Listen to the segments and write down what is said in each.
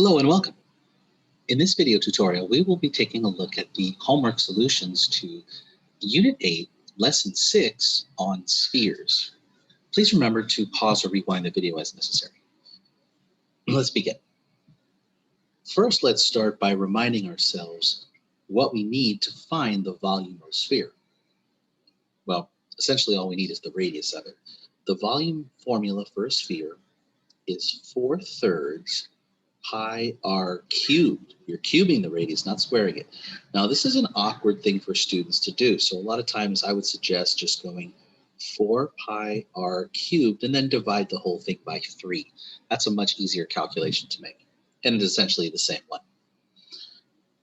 Hello and welcome. In this video tutorial, we will be taking a look at the homework solutions to Unit 8, Lesson 6 on spheres. Please remember to pause or rewind the video as necessary. Let's begin. First, let's start by reminding ourselves what we need to find the volume of a sphere. Well, essentially all we need is the radius of it. The volume formula for a sphere is 4/3 pi r cubed. You're cubing the radius, not squaring it. Now, this is an awkward thing for students to do. So a lot of times I would suggest just going 4 pi r cubed and then divide the whole thing by 3. That's a much easier calculation to make. And it's essentially the same one.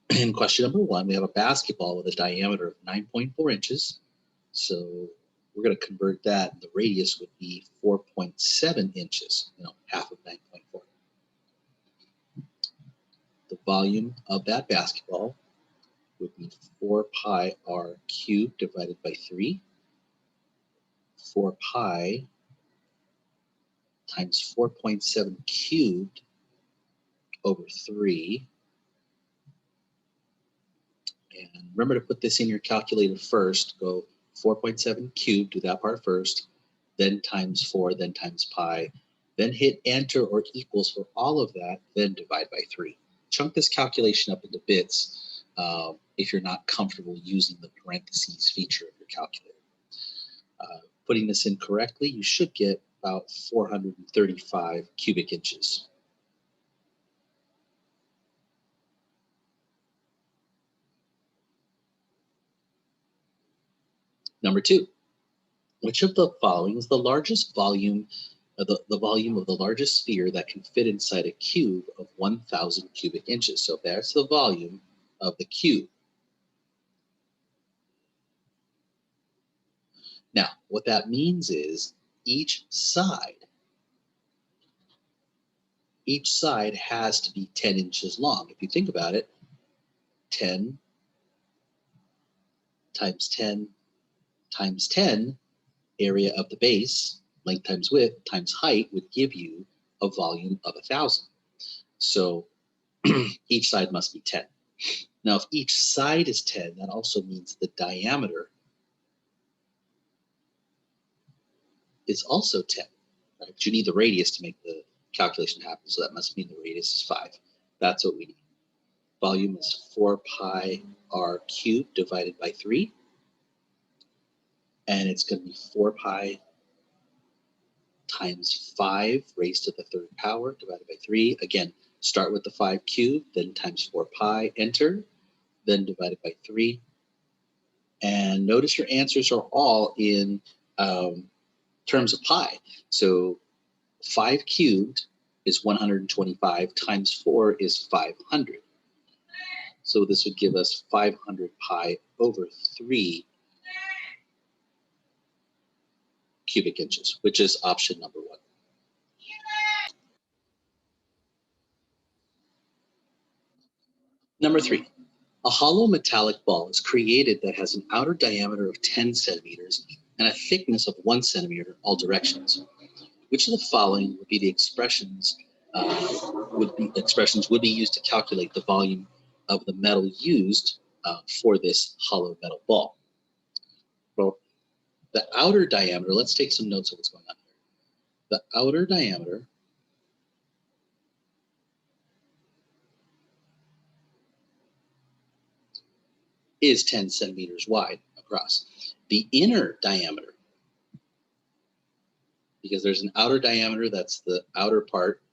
In question number 1, we have a basketball with a diameter of 9.4 inches. So we're going to convert that. The radius would be 4.7 inches, half of 9.4. The volume of that basketball would be 4 pi r cubed divided by 3. 4 pi times 4.7 cubed over 3. And remember to put this in your calculator first. Go 4.7 cubed, do that part first, then times 4, then times pi, then hit enter or equals for all of that, then divide by 3. Chunk this calculation up into bits if you're not comfortable using the parentheses feature of your calculator. Putting this in correctly, you should get about 435 cubic inches. Number 2, which of the following is the largest volume, the volume of the largest sphere that can fit inside a cube of 1,000 cubic inches? So that's the volume of the cube. Now, what that means is each side has to be 10 inches long. If you think about it, 10 times 10 times 10, area of the base, length times width times height, would give you a volume of 1,000. So each side must be 10. Now, if each side is 10, that also means the diameter is also 10. Right? But you need the radius to make the calculation happen, so that must mean the radius is 5. That's what we need. Volume is 4 pi r cubed divided by 3. And it's going to be 4 pi times 5 raised to the 3rd power divided by 3. Again, start with the 5 cubed, then times 4 pi, enter, then divided by 3. And notice your answers are all in terms of pi. So 5 cubed is 125 times 4 is 500. So this would give us 500 pi over 3 cubic inches, which is option number 1. Number 3, a hollow metallic ball is created that has an outer diameter of 10 centimeters and a thickness of 1 centimeter all directions. Which of the following would be the expressions would be used to calculate the volume of the metal used for this hollow metal ball? Well, the outer diameter, let's take some notes of what's going on here. The outer diameter is 10 centimeters wide across. The inner diameter, because there's an outer diameter, that's the outer part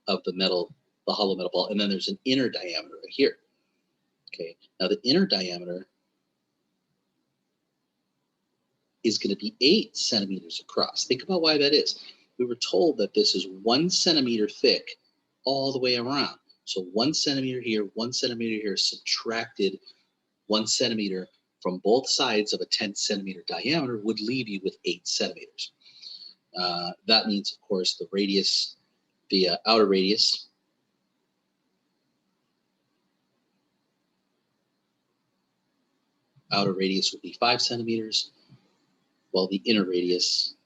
of the metal, the hollow metal ball, and then there's an inner diameter right here. Okay, now the inner diameter is going to be 8 centimeters across. Think about why that is. We were told that this is 1 centimeter thick all the way around. So 1 centimeter here, 1 centimeter here, subtracted 1 centimeter from both sides of a 10 centimeter diameter would leave you with 8 centimeters. That means, of course, the radius, the outer radius would be 5 centimeters, while the inner radius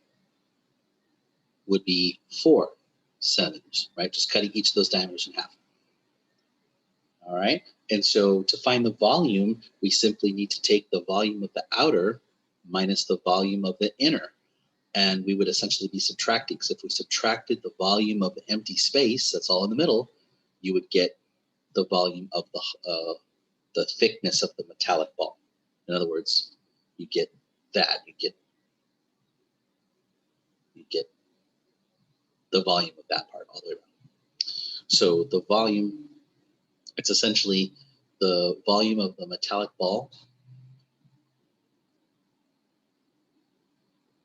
would be 4 centimeters, right? Just cutting each of those diameters in half. All right. And so to find the volume, we simply need to take the volume of the outer minus the volume of the inner. And we would essentially be subtracting. So if we subtracted the volume of the empty space, that's all in the middle, you would get the volume of the thickness of the metallic ball. In other words, you get that. You get the volume of that part all the way around. So the volume, it's essentially the volume of the metallic ball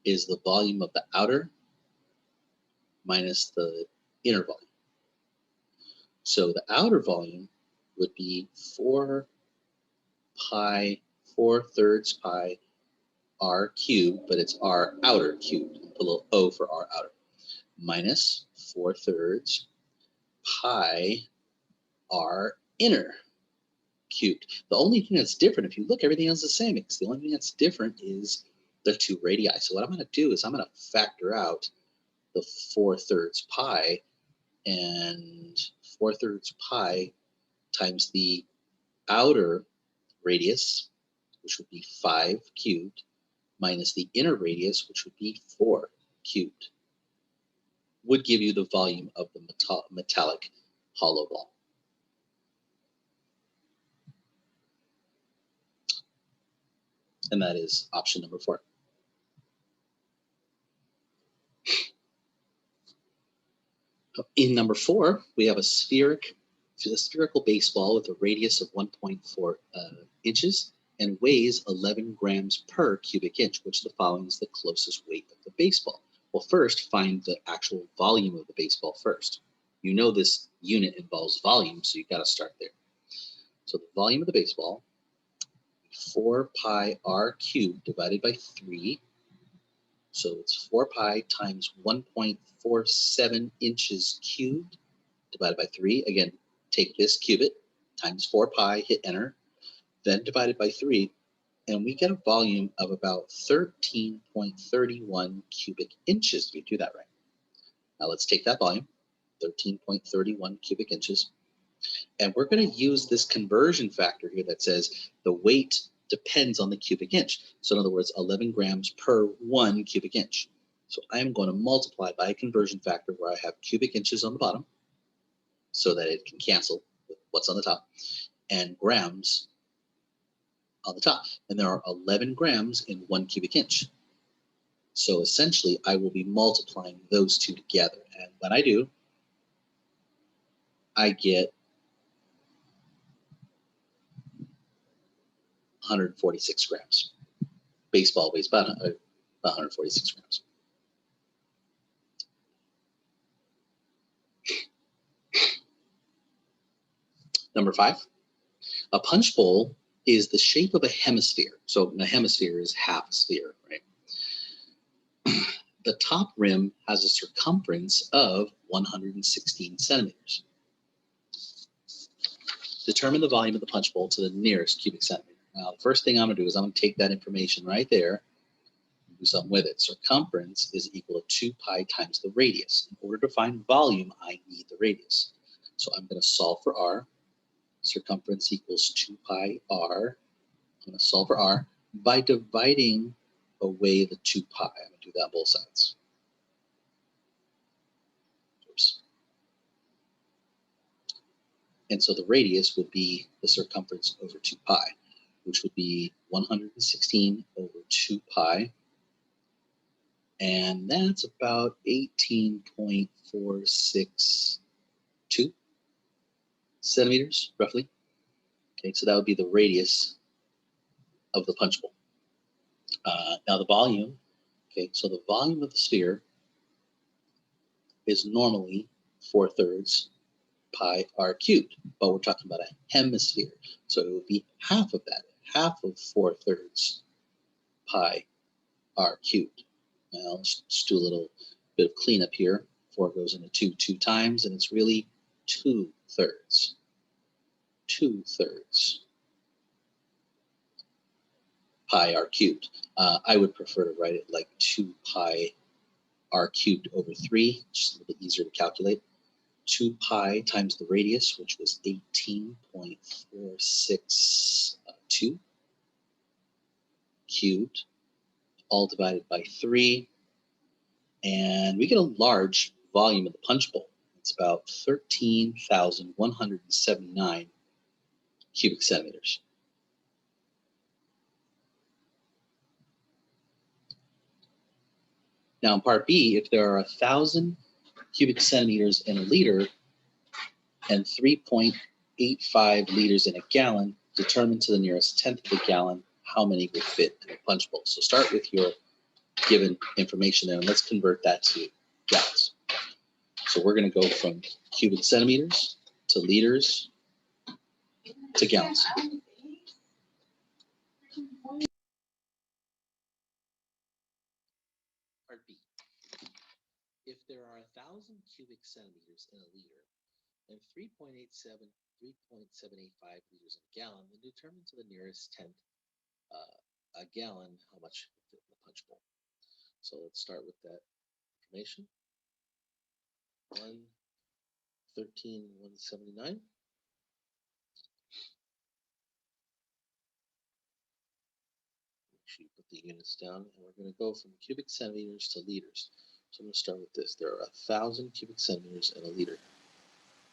is the volume of the outer minus the inner volume. So the outer volume would be 4 thirds pi r cubed, but it's r outer cubed. Put a little O for r outer. Minus 4 thirds pi r inner cubed. The only thing that's different, if you look, everything else is the same. Because the only thing that's different is the 2 radii. So what I'm going to do is I'm going to factor out the 4 thirds pi, and 4 thirds pi times the outer radius, which would be 5 cubed, minus the inner radius, which would be 4 cubed, would give you the volume of the metallic hollow ball. And that is option number 4. In number 4, we have a spherical baseball with a radius of 1.4 inches and weighs 11 grams per cubic inch. Which of the following is the closest weight of the baseball? Well, first, find the actual volume of the baseball first. You know this unit involves volume, so you've got to start there. So the volume of the baseball, 4 pi r cubed divided by 3. So it's 4 pi times 1.47 inches cubed divided by 3. Again, take this, cube it, times 4 pi, hit enter, then divided by 3, and we get a volume of about 13.31 cubic inches. We do that right. Now let's take that volume, 13.31 cubic inches, and we're going to use this conversion factor here that says the weight depends on the cubic inch. So in other words, 11 grams per 1 cubic inch. So I'm going to multiply by a conversion factor where I have cubic inches on the bottom so that it can cancel with what's on the top, and grams on the top. And there are 11 grams in 1 cubic inch. So essentially, I will be multiplying those two together. And when I do, I get 146 grams. Baseball weighs about 146 grams. Number 5, a punch bowl is the shape of a hemisphere. So a hemisphere is half a sphere, right? The top rim has a circumference of 116 centimeters. Determine the volume of the punch bowl to the nearest cubic centimeter. Now, the first thing I'm going to do is I'm going to take that information right there and do something with it. Circumference is equal to 2 pi times the radius. In order to find volume, I need the radius. So I'm going to solve for r. Circumference equals 2 pi r. I'm going to solve for r by dividing away the 2 pi. I'm going to do that on both sides. Oops. And so the radius would be the circumference over 2 pi, which would be 116 over 2 pi. And that's about 18.462 centimeters, roughly. Okay, so that would be the radius of the punch bowl. Now the volume, okay, so the volume of the sphere is normally 4 thirds pi r cubed, but we're talking about a hemisphere. So it would be half of that, half of 4 thirds pi r cubed. Now let's just do a little bit of cleanup here. 4 goes into 2 times, and it's really 2 thirds. 2 thirds pi r cubed. I would prefer to write it like 2 pi r cubed over 3, just a little bit easier to calculate. 2 pi times the radius, which was 18.462 cubed, all divided by 3. And we get a large volume of the punch bowl. It's about 13,179 cubic centimeters. Now in part B, if there are 1,000 cubic centimeters in a liter and 3.85 liters in a gallon, determine to the nearest tenth of a gallon how many would fit in a punch bowl. So start with your given information there, and let's convert that to gallons. So we're going to go from cubic centimeters to liters to gallons. Part B. If there are 1,000 cubic centimeters in a liter and 3.87, 3.785 liters in a gallon, then determine to the nearest tenth a gallon how much would fit in the punch bowl. So let's start with that information. 13,179. Make sure you put the units down, and we're going to go from cubic centimeters to liters. So I'm going to start with this. There are 1,000 cubic centimeters in a liter.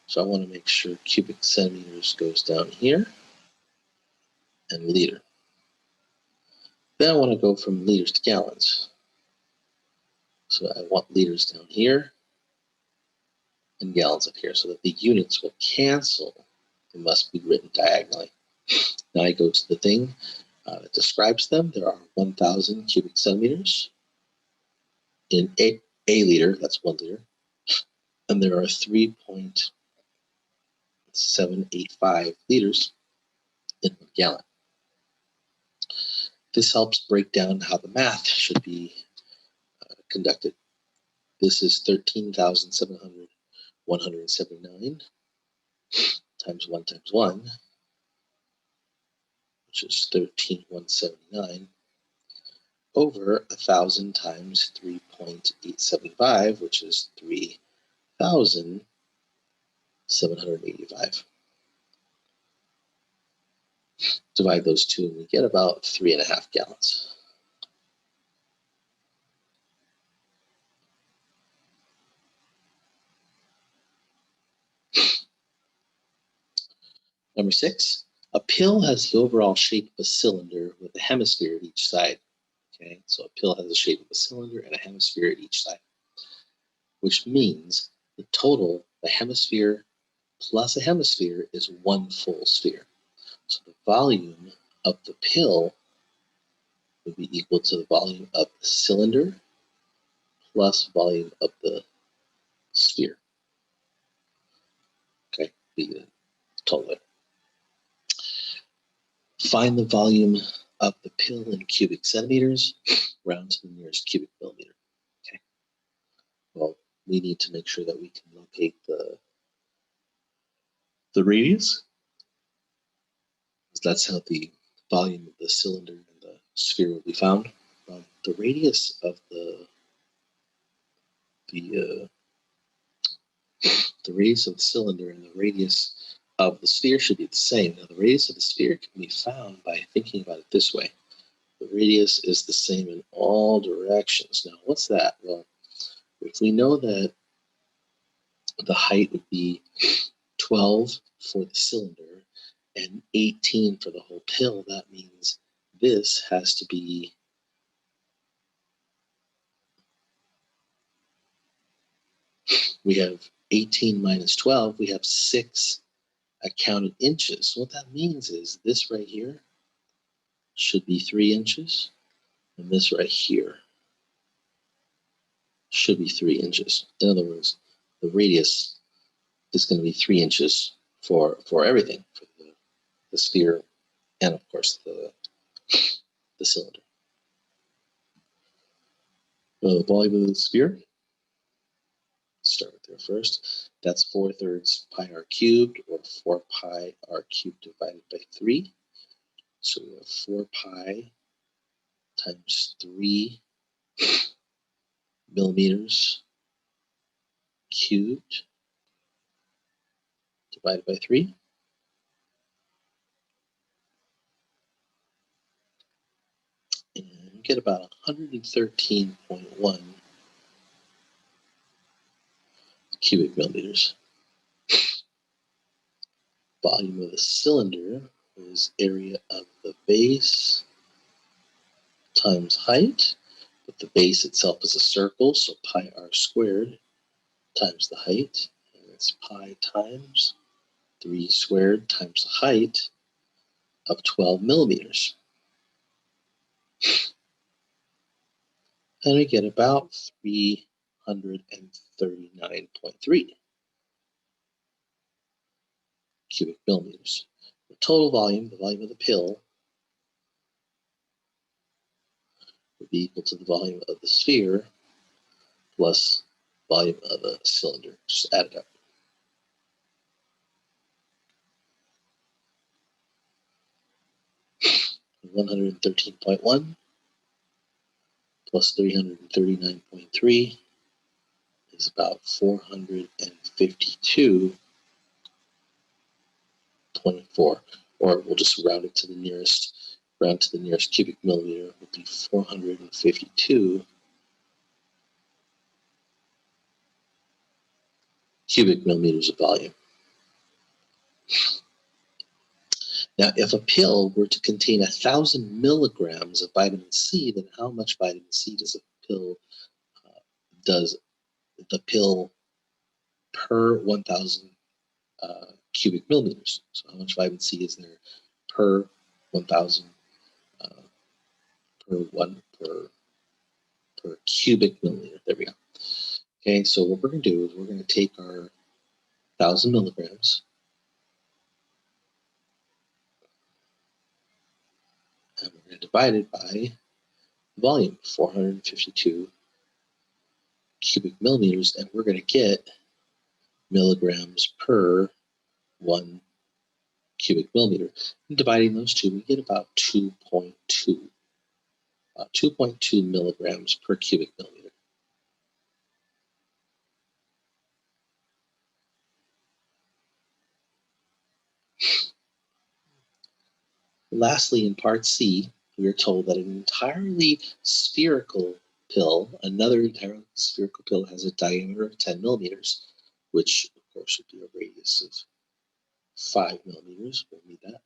So I want to make sure cubic centimeters goes down here and liter. Then I want to go from liters to gallons. So I want liters down here and gallons up here so that the units will cancel. They must be written diagonally. Now I go to the thing that describes them. There are 1,000 cubic centimeters in a liter, that's 1 liter, and there are 3.785 liters in 1 gallon. This helps break down how the math should be conducted. This is 13,179 times 1 times 1, which is 13,179, over 1,000 times 3.875, which is 3,785. Divide those two and we get about 3.5 gallons. Number 6, a pill has the overall shape of a cylinder with a hemisphere at each side. Okay, so a pill has the shape of a cylinder and a hemisphere at each side, which means the total, the hemisphere plus a hemisphere, is 1 full sphere. So the volume of the pill would be equal to the volume of the cylinder plus volume of the sphere. Okay, the total. Find the volume of the pill in cubic centimeters, round to the nearest cubic millimeter. Okay. Well, we need to make sure that we can locate the radius. That's how the volume of the cylinder and the sphere will be found. The radius of the radius of the cylinder and the radius of the sphere should be the same. Now, the radius of the sphere can be found by thinking about it this way. The radius is the same in all directions. Now, what's that? Well, if we know that the height would be 12 for the cylinder and 18 for the whole pill, that means this has to be we have 18 minus 12, we have 6 counted inches. What that means is this right here should be 3 inches, and this right here should be 3 inches. In other words, the radius is going to be 3 inches for everything, for the sphere and of course the cylinder. The volume of the sphere, start with there first. That's 4/3 pi r cubed, or 4 pi r cubed divided by 3. So we have 4 pi times 3 millimeters cubed divided by 3. And you get about 113.1 cubic millimeters. Volume of the cylinder is area of the base times height, but the base itself is a circle, so pi r squared times the height, and it's pi times 3 squared times the height of 12 millimeters. And we get about 339.3 cubic millimeters. The total volume, the volume of the pill, would be equal to the volume of the sphere plus volume of the cylinder. Just add it up. $113.1 plus 339.3 is about 452.4, or we'll just round it to the nearest cubic millimeter, would be 452 cubic millimeters of volume. Now, if a pill were to contain 1,000 milligrams of vitamin C, then how much vitamin C does the pill per 1,000 cubic millimeters? So how much vitamin C is there per 1,000 per cubic millimeter? There we go. Okay, so what we're going to do is we're going to take our 1,000 milligrams and we're going to divide it by volume, 452 cubic millimeters, and we're going to get milligrams per 1 cubic millimeter. And dividing those two, we get about 2.2 milligrams per cubic millimeter. Lastly, in part C, we are told that an entirely spherical pill, another entirely spherical pill, has a diameter of 10 millimeters, which of course would be a radius of 5 millimeters. We'll need that.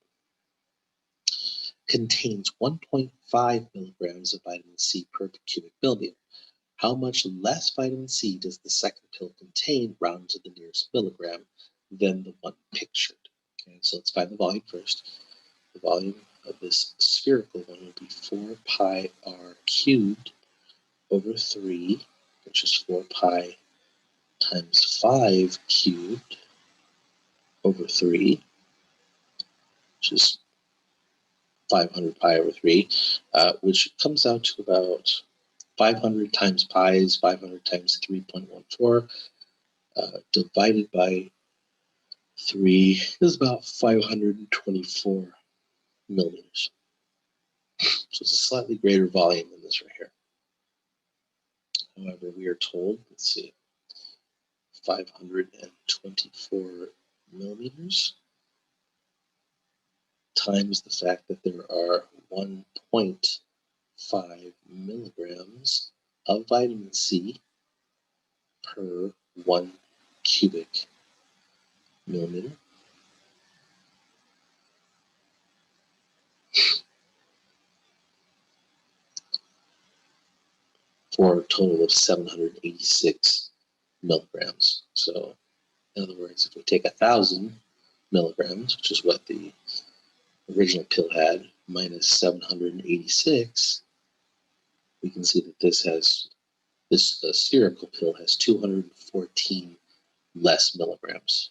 Contains 1.5 milligrams of vitamin C per cubic millimeter. How much less vitamin C does the second pill contain, round to the nearest milligram, than the one pictured? Okay, so let's find the volume first. The volume of this spherical one will be 4 pi r cubed over 3, which is 4 pi times 5 cubed over 3, which is 500 pi over 3, which comes out to about 500 times pi is 500 times 3.14, divided by 3 is about 524 millimeters. So it's a slightly greater volume than this right here. However, we are told, let's see, 524 millimeters times the fact that there are 1.5 milligrams of vitamin C per 1 cubic millimeter. For a total of 786 milligrams. So, in other words, if we take 1,000 milligrams, which is what the original pill had, minus 786, we can see that this spherical pill has 214 less milligrams.